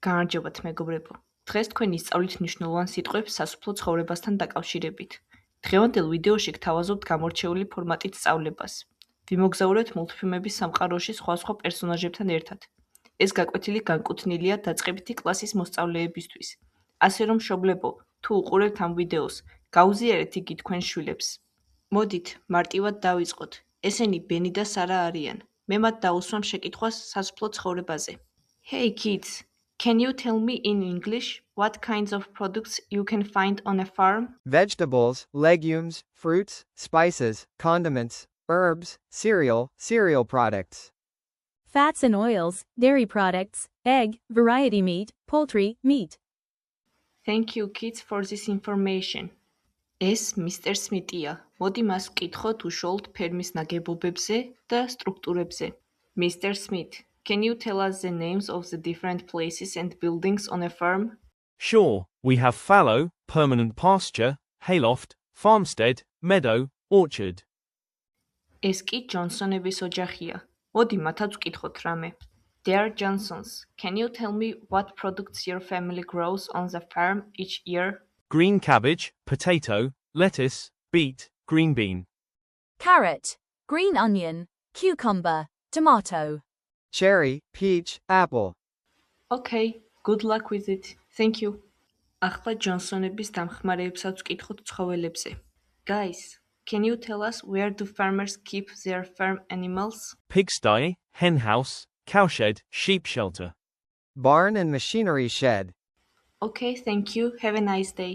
გამარჯობათ მეგობრებო. დღეს თქვენი ისწავლით მნიშვნელოვან სიტყვებს სასოფლო ცხოვრებასთან დაკავშირებით. დღევანდელ ვიდეოში გთავაზობთ გამორჩეული ფორმატით სწავლებას. ვიმოგზაურებთ მულტფილმების სამყაროში სხვა პერსონაჟებთან ერთად. ეს გაკვეთილი განკუთვნილია დაწყებითი კლასის მოსწავლეებისთვის. ასე რომ მშობლებო, თუ უყურებთ ამ ვიდეოს, გაუზიარეთ იგი თქვენ შვილებს. მოდით, მარტივად დავიწყოთ. ესენი ბენი და სარა არიან. მე მათ დაუსვამ შეკითხვას სასოფლო ცხოვრებაზე. Hey kids, can you tell me in English what kinds of products you can find on a farm? Vegetables, legumes, fruits, spices, condiments, herbs, cereal products. Fats and oils, dairy products, egg, variety meat, poultry, meat. Thank you kids for this information. ეს Mr. Smith-ია. მოდი მას ვკითხოთ უშუალოდ ფერმის ნაგებობებზე და სტრუქტურებზე. Mr. Smith, can you tell us the names of the different places and buildings on a farm? Sure, we have fallow, permanent pasture, hayloft, farmstead, meadow, orchard. ეს კი ჯონსონების ოჯახია. მოდი მათაც ვკითხოთ რამე. Dear Johnsons, can you tell me what products your family grows on the farm each year? Green cabbage, potato, lettuce, beet, green bean. Carrot, green onion, cucumber, tomato. Cherry, peach, apple. Okay, good luck with it. Thank you. ახლა ჯონსონების დამხმარეებსაც ვკითხოთ ცხოველებზე. Guys, can you tell us where do farmers keep their farm animals? Pigsty, henhouse, cowshed, sheep shelter. Barn and machinery shed. Okay, thank you. Have a nice day.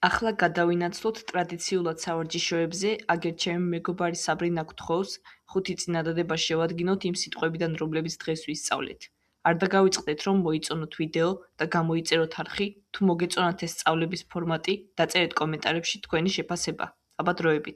ახლა გადავინაცვლოთ ტრადიციულად სავარჯიშოებზე, აგერ ჩემი მეგობარი საბრინა გთხოვს, 5 წინადადება შევადგინოთ იმ სიტყვებიდან, რომლებიც დღეს ვისწავლეთ. არ დაგავიწყდეთ, რომ მოიწონოთ ვიდეო და გამოიწეროთ არხი, თუ მოგეწონათ ეს სწავლების ფორმატი, დაწერეთ კომენტარებში თქვენი შეფასება. აბა დროებით.